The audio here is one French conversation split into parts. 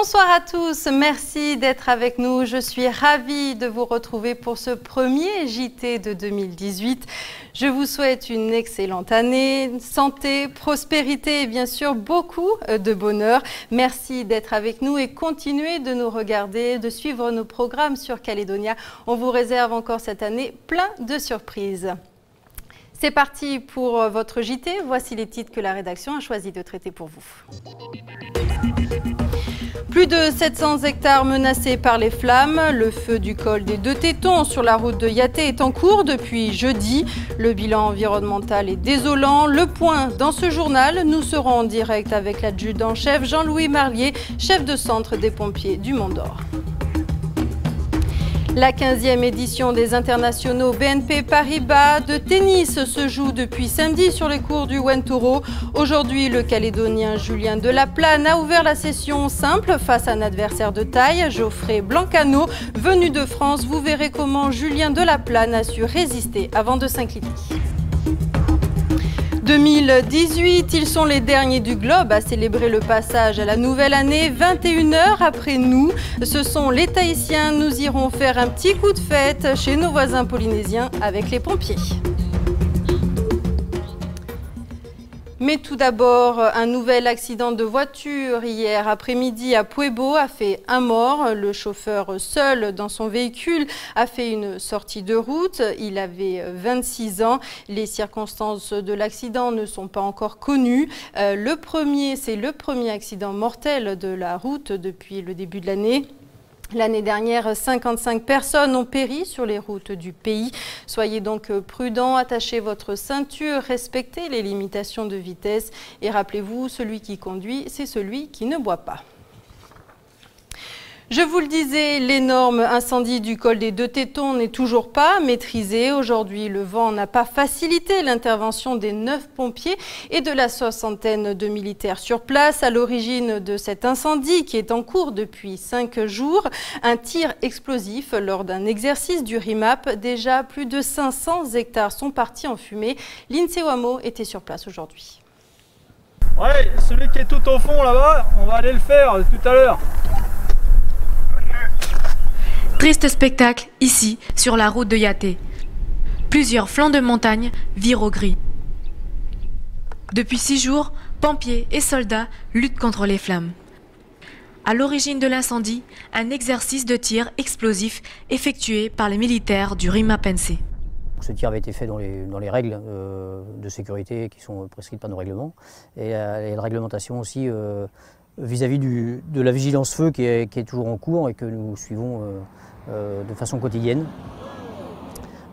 Bonsoir à tous, merci d'être avec nous. Je suis ravie de vous retrouver pour ce premier JT de 2018. Je vous souhaite une excellente année, santé, prospérité et bien sûr beaucoup de bonheur. Merci d'être avec nous et continuez de nous regarder, de suivre nos programmes sur Calédonia. On vous réserve encore cette année plein de surprises. C'est parti pour votre JT. Voici les titres que la rédaction a choisi de traiter pour vous. Plus de 700 hectares menacés par les flammes. Le feu du col des Deux Tétons sur la route de Yaté est en cours depuis jeudi. Le bilan environnemental est désolant. Le point dans ce journal. Nous serons en direct avec l'adjudant-chef Jean-Louis Marlier, chef de centre des pompiers du Mont d'Or. La 15e édition des internationaux BNP Paribas de tennis se joue depuis samedi sur les cours du Wenturo. Aujourd'hui, le Calédonien Julien Delaplane a ouvert la session simple face à un adversaire de taille, Geoffrey Blancano. Venu de France, vous verrez comment Julien Delaplane a su résister avant de s'incliner. 2018, ils sont les derniers du globe à célébrer le passage à la nouvelle année. 21 heures après nous, ce sont les Tahitiens. Nous irons faire un petit coup de fête chez nos voisins polynésiens avec les pompiers. Mais tout d'abord, un nouvel accident de voiture hier après-midi à Puebo a fait un mort. Le chauffeur seul dans son véhicule a fait une sortie de route. Il avait 26 ans. Les circonstances de l'accident ne sont pas encore connues. C'est le premier accident mortel de la route depuis le début de l'année. L'année dernière, 55 personnes ont péri sur les routes du pays. Soyez donc prudents, attachez votre ceinture, respectez les limitations de vitesse et rappelez-vous, celui qui conduit, c'est celui qui ne boit pas. Je vous le disais, l'énorme incendie du col des Deux Tétons n'est toujours pas maîtrisé. Aujourd'hui, le vent n'a pas facilité l'intervention des 9 pompiers et de la 60aine de militaires sur place. À l'origine de cet incendie qui est en cours depuis 5 jours, un tir explosif lors d'un exercice du RIMAP. Déjà, plus de 500 hectares sont partis en fumée. Lindsay Wamo était sur place aujourd'hui. Ouais, celui qui est tout au fond là-bas, on va aller le faire tout à l'heure. Triste spectacle ici, sur la route de Yaté. Plusieurs flancs de montagne virent au gris. Depuis 6 jours, pompiers et soldats luttent contre les flammes. À l'origine de l'incendie, un exercice de tir explosif effectué par les militaires du RIMAP-NC. Ce tir avait été fait dans les règles de sécurité qui sont prescrites par nos règlements et la réglementation aussi vis-à-vis de la vigilance feu qui est toujours en cours et que nous suivons de façon quotidienne.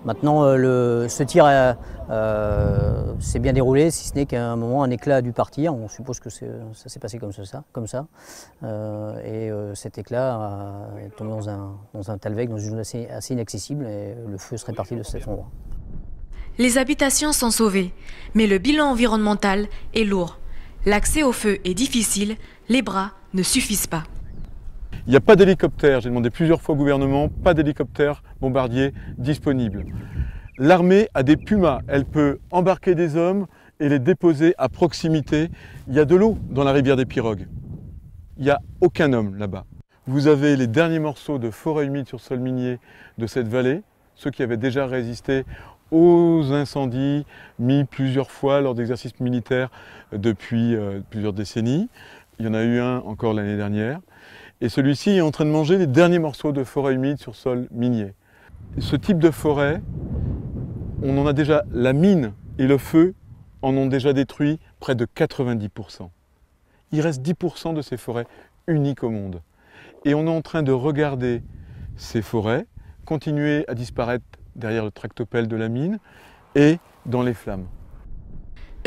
Maintenant, ce tir s'est bien déroulé, si ce n'est qu'à un moment, un éclat a dû partir. On suppose que ça s'est passé comme ça. Cet éclat est tombé dans un talweg, dans une zone assez inaccessible, et le feu serait parti de cet endroit. Les habitations sont sauvées, mais le bilan environnemental est lourd. L'accès au feu est difficile, les bras ne suffisent pas. Il n'y a pas d'hélicoptère, j'ai demandé plusieurs fois au gouvernement, pas d'hélicoptère bombardier disponible. L'armée a des Pumas, elle peut embarquer des hommes et les déposer à proximité. Il y a de l'eau dans la rivière des Pirogues. Il n'y a aucun homme là-bas. Vous avez les derniers morceaux de forêt humide sur sol minier de cette vallée, ceux qui avaient déjà résisté aux incendies mis plusieurs fois lors d'exercices militaires depuis plusieurs décennies. Il y en a eu un encore l'année dernière. Et celui-ci est en train de manger les derniers morceaux de forêt humide sur sol minier. Ce type de forêt, on en a déjà, la mine et le feu en ont déjà détruit près de 90%. Il reste 10% de ces forêts uniques au monde. Et on est en train de regarder ces forêts continuer à disparaître derrière le tractopelle de la mine et dans les flammes.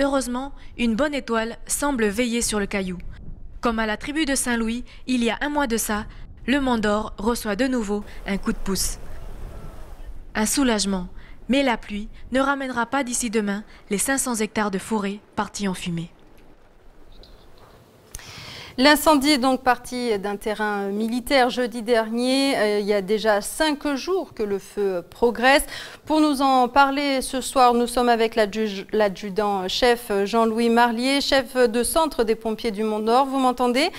Heureusement, une bonne étoile semble veiller sur le caillou. Comme à la tribu de Saint-Louis, il y a un mois de ça, le Mont d'Or reçoit de nouveau un coup de pouce. Un soulagement, mais la pluie ne ramènera pas d'ici demain les 500 hectares de forêt partis en fumée. L'incendie est donc parti d'un terrain militaire jeudi dernier. Il y a déjà 5 jours que le feu progresse. Pour nous en parler ce soir, nous sommes avec l'adjudant-chef Jean-Louis Marlier, chef de centre des pompiers du Mont d'Or. Vous m'entendez ?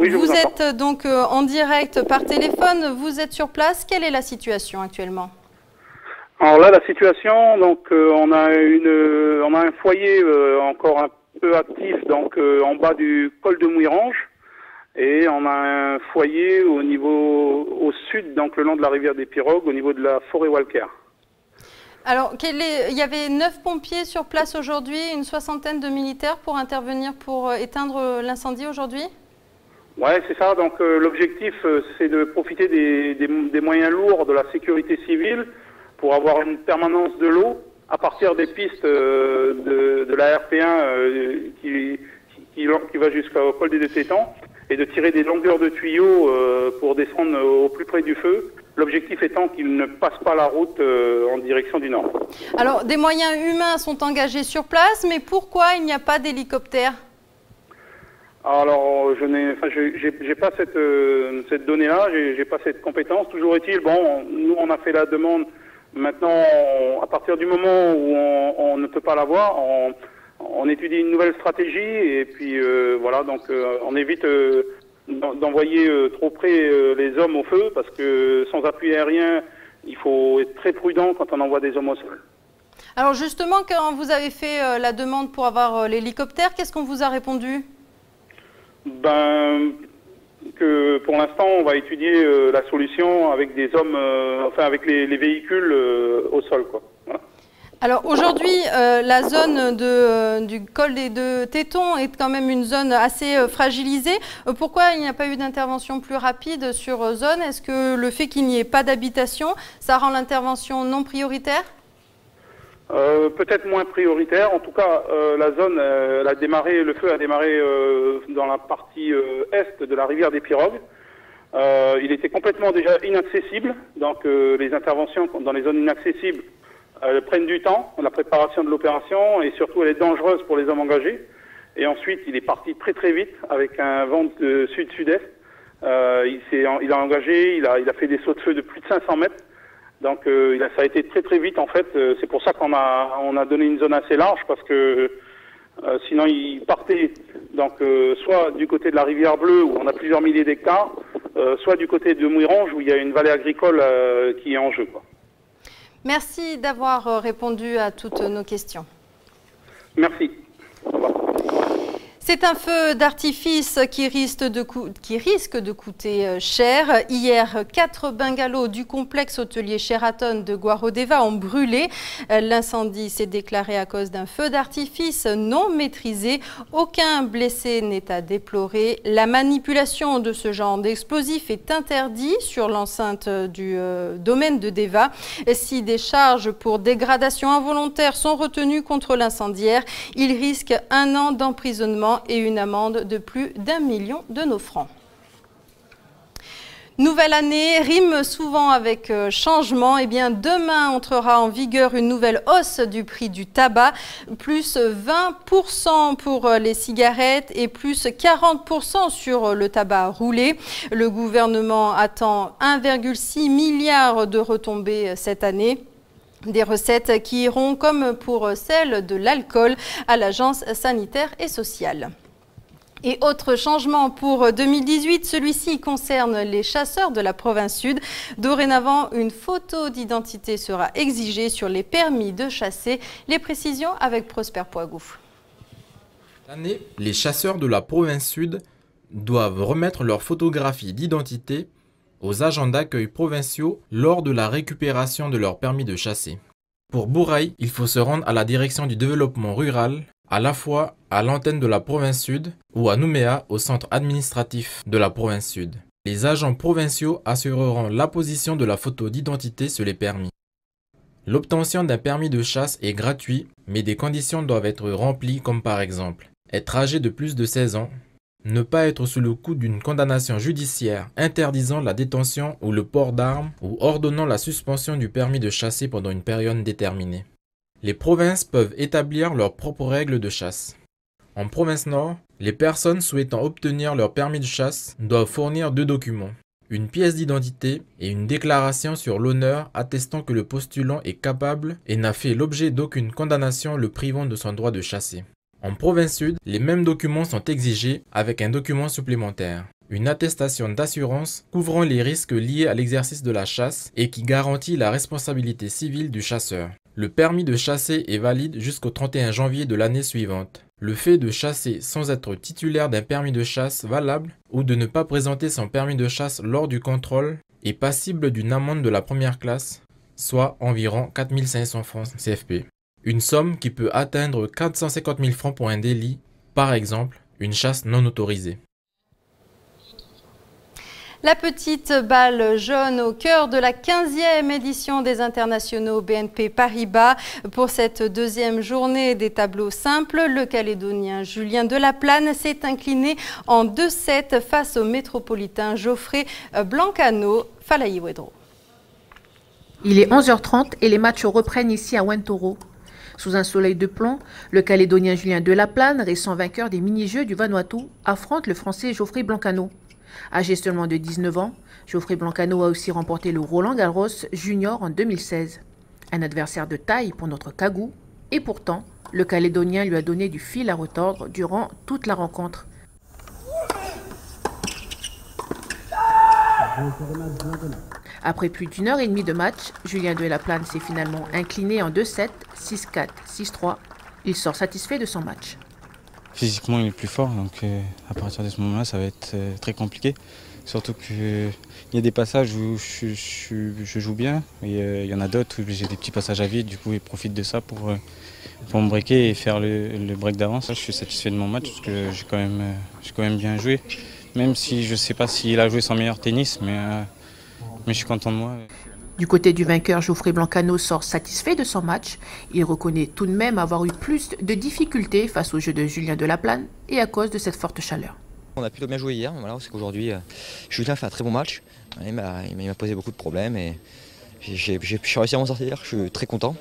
Oui, je vous entends. êtes donc en direct par téléphone, vous êtes sur place. Quelle est la situation actuellement? Alors là, la situation, donc on a un foyer encore un peu actif, donc en bas du col de Mouirange, et on a un foyer au sud, donc le long de la rivière des Pirogues, au niveau de la forêt Walker. Alors, il y avait 9 pompiers sur place aujourd'hui, une soixantaine de militaires pour intervenir pour éteindre l'incendie aujourd'hui? Ouais, c'est ça. Donc l'objectif, c'est de profiter des moyens lourds de la sécurité civile pour avoir une permanence de l'eau à partir des pistes de la RP1 qui va jusqu'au col des Deux Tétans, et de tirer des longueurs de tuyaux pour descendre au plus près du feu. L'objectif étant qu'il ne passe pas la route en direction du nord. Alors, des moyens humains sont engagés sur place, mais pourquoi il n'y a pas d'hélicoptère? Alors, j'ai pas cette donnée-là, j'ai pas cette compétence. Toujours est-il, bon, nous on a fait la demande. Maintenant, à partir du moment où on ne peut pas l'avoir, on étudie une nouvelle stratégie, et puis voilà, donc on évite d'envoyer trop près les hommes au feu, parce que sans appui aérien, il faut être très prudent quand on envoie des hommes au sol. Alors justement, quand vous avez fait la demande pour avoir l'hélicoptère, qu'est-ce qu'on vous a répondu? Ben, que pour l'instant, on va étudier la solution avec des hommes, enfin avec les véhicules au sol, quoi. Voilà. Alors aujourd'hui, la zone du col des Deux Tétons est quand même une zone assez fragilisée. Pourquoi il n'y a pas eu d'intervention plus rapide sur zone? Est-ce que le fait qu'il n'y ait pas d'habitation, ça rend l'intervention non prioritaire? Peut-être moins prioritaire. En tout cas, la zone, le feu a démarré dans la partie est de la rivière des Pirogues. Il était complètement déjà inaccessible. Donc les interventions dans les zones inaccessibles prennent du temps, la préparation de l'opération, et surtout elle est dangereuse pour les hommes engagés. Et ensuite, il est parti très très vite avec un vent de sud-sud-est. Il a engagé, il a fait des sauts de feu de plus de 500 mètres. Donc ça a été très très vite en fait. C'est pour ça qu'on a donné une zone assez large, parce que sinon il partait donc soit du côté de la rivière Bleue où on a plusieurs milliers d'hectares, soit du côté de Mouirange où il y a une vallée agricole qui est en jeu, quoi. Merci d'avoir répondu à toutes nos questions. Merci. Au revoir. C'est un feu d'artifice qui risque de coûter cher. Hier, 4 bungalows du complexe hôtelier Sheraton de Guarodeva ont brûlé. L'incendie s'est déclaré à cause d'un feu d'artifice non maîtrisé. Aucun blessé n'est à déplorer. La manipulation de ce genre d'explosif est interdite sur l'enceinte du domaine de Deva. Si des charges pour dégradation involontaire sont retenues contre l'incendiaire, il risque 1 an d'emprisonnement et une amende de plus d'1 million de nos francs. Nouvelle année rime souvent avec changement. Eh bien, demain entrera en vigueur une nouvelle hausse du prix du tabac, plus 20% pour les cigarettes et plus 40% sur le tabac roulé. Le gouvernement attend 1,6 milliard de retombées cette année. Des recettes qui iront, comme pour celle de l'alcool, à l'agence sanitaire et sociale. Et autre changement pour 2018, celui-ci concerne les chasseurs de la province sud. Dorénavant, une photo d'identité sera exigée sur les permis de chasser. Les précisions avec Prosper Poigouf. Cette année, les chasseurs de la province sud doivent remettre leur photographie d'identité aux agents d'accueil provinciaux lors de la récupération de leur permis de chasser. Pour Bouraï, il faut se rendre à la direction du développement rural, à la fois à l'antenne de la province sud ou à Nouméa, au centre administratif de la province sud. Les agents provinciaux assureront l'apposition de la photo d'identité sur les permis. L'obtention d'un permis de chasse est gratuit, mais des conditions doivent être remplies, comme par exemple être âgé de plus de 16 ans, ne pas être sous le coup d'une condamnation judiciaire interdisant la détention ou le port d'armes ou ordonnant la suspension du permis de chasser pendant une période déterminée. Les provinces peuvent établir leurs propres règles de chasse. En province nord, les personnes souhaitant obtenir leur permis de chasse doivent fournir 2 documents, une pièce d'identité et une déclaration sur l'honneur attestant que le postulant est capable et n'a fait l'objet d'aucune condamnation le privant de son droit de chasser. En province sud, les mêmes documents sont exigés avec un document supplémentaire. une attestation d'assurance couvrant les risques liés à l'exercice de la chasse et qui garantit la responsabilité civile du chasseur. Le permis de chasser est valide jusqu'au 31 janvier de l'année suivante. Le fait de chasser sans être titulaire d'un permis de chasse valable ou de ne pas présenter son permis de chasse lors du contrôle est passible d'une amende de la première classe, soit environ 4 500 francs CFP. Une somme qui peut atteindre 450 000 francs pour un délit, par exemple une chasse non autorisée. La petite balle jaune au cœur de la 15e édition des internationaux BNP Paribas. Pour cette deuxième journée des tableaux simples, le Calédonien Julien Delaplane s'est incliné en 2-7 face au métropolitain Geoffrey Blancano. Falaï Wedro. Il est 11h30 et les matchs reprennent ici à Wentoro. Sous un soleil de plomb, le Calédonien Julien Delaplane, récent vainqueur des mini-jeux du Vanuatu, affronte le Français Geoffrey Blancano. Âgé seulement de 19 ans, Geoffrey Blancano a aussi remporté le Roland Garros Junior en 2016. Un adversaire de taille pour notre Kagou, et pourtant, le Calédonien lui a donné du fil à retordre durant toute la rencontre. Après plus d'une heure et demie de match, Julien Delaplane s'est finalement incliné en 2-7, 6-4, 6-3. Il sort satisfait de son match. Physiquement, il est plus fort, donc à partir de ce moment-là, ça va être très compliqué. Surtout qu'il y a des passages où je joue bien, et il y en a d'autres où j'ai des petits passages à vide, du coup il profite de ça pour me breaker et faire le break d'avance. Je suis satisfait de mon match parce que j'ai quand même bien joué, même si je ne sais pas s'il a joué son meilleur tennis, mais je suis content de moi. Du côté du vainqueur, Geoffrey Blancano sort satisfait de son match. Il reconnaît tout de même avoir eu plus de difficultés face au jeu de Julien Delaplane et à cause de cette forte chaleur. On a plutôt bien joué hier, voilà, c'est qu'aujourd'hui, Julien fait un très bon match. Il m'a posé beaucoup de problèmes et j'ai réussi à m'en sortir, je suis très content.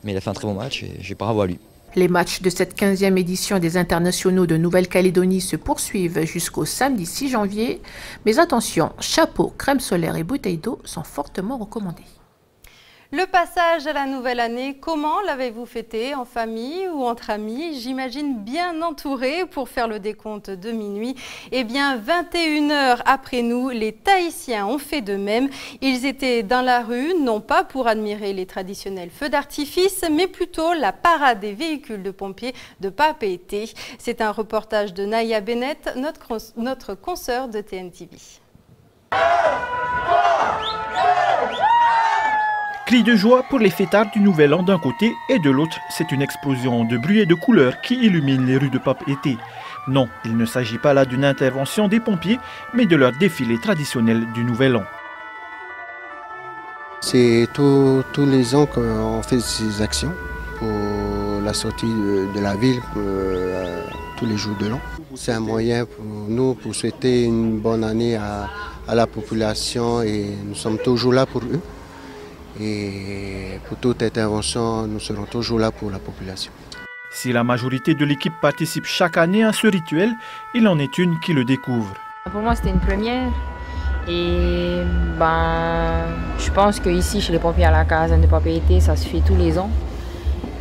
Mais il a fait un très bon match et j'ai bravo à lui. Les matchs de cette 15e édition des internationaux de Nouvelle-Calédonie se poursuivent jusqu'au samedi 6 janvier. Mais attention, chapeau, crème solaire et bouteille d'eau sont fortement recommandés. Le passage à la nouvelle année, comment l'avez-vous fêté? En famille ou entre amis? J'imagine bien entouré pour faire le décompte de minuit. Eh bien, 21 heures après nous, les Tahitiens ont fait de même. Ils étaient dans la rue, non pas pour admirer les traditionnels feux d'artifice, mais plutôt la parade des véhicules de pompiers de Papeete. C'est un reportage de Naya Bennett, notre consoeur de TNTV. Cris de joie pour les fêtards du Nouvel An d'un côté et de l'autre, c'est une explosion de bruit et de couleurs qui illumine les rues de Papeete. Non, il ne s'agit pas là d'une intervention des pompiers, mais de leur défilé traditionnel du Nouvel An. C'est tous les ans qu'on fait ces actions pour la sortie de la ville tous les jours de l'an. C'est un moyen pour nous pour souhaiter une bonne année à la population et nous sommes toujours là pour eux. Et pour toute intervention, nous serons toujours là pour la population. Si la majorité de l'équipe participe chaque année à ce rituel, il en est une qui le découvre. Pour moi, c'était une première. Et je pense qu'ici, chez les pompiers à la caserne de Papeete, ça se fait tous les ans.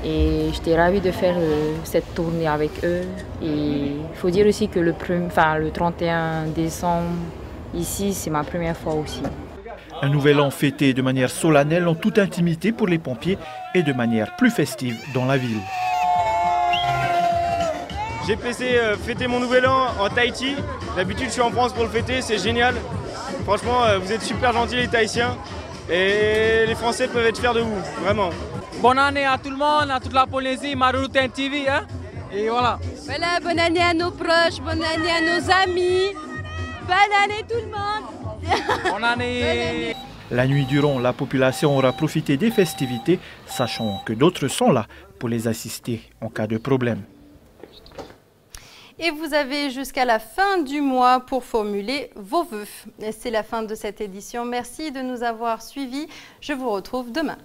Et j'étais ravie de faire cette tournée avec eux. Et il faut dire aussi que le 31 décembre, ici, c'est ma première fois aussi. Un nouvel an fêté de manière solennelle en toute intimité pour les pompiers et de manière plus festive dans la ville. J'ai fêté mon nouvel an en Tahiti. D'habitude je suis en France pour le fêter, c'est génial. Franchement, vous êtes super gentils les Tahitiens et les Français peuvent être fiers de vous, vraiment. Bonne année à tout le monde, à toute la Polynésie, Maruru TNTV, hein. Et voilà. Voilà, bonne année à nos proches, bonne année à nos amis. Bonne année tout le monde. Bonne année. La nuit durant, la population aura profité des festivités, sachant que d'autres sont là pour les assister en cas de problème. Et vous avez jusqu'à la fin du mois pour formuler vos vœux. C'est la fin de cette édition. Merci de nous avoir suivis. Je vous retrouve demain.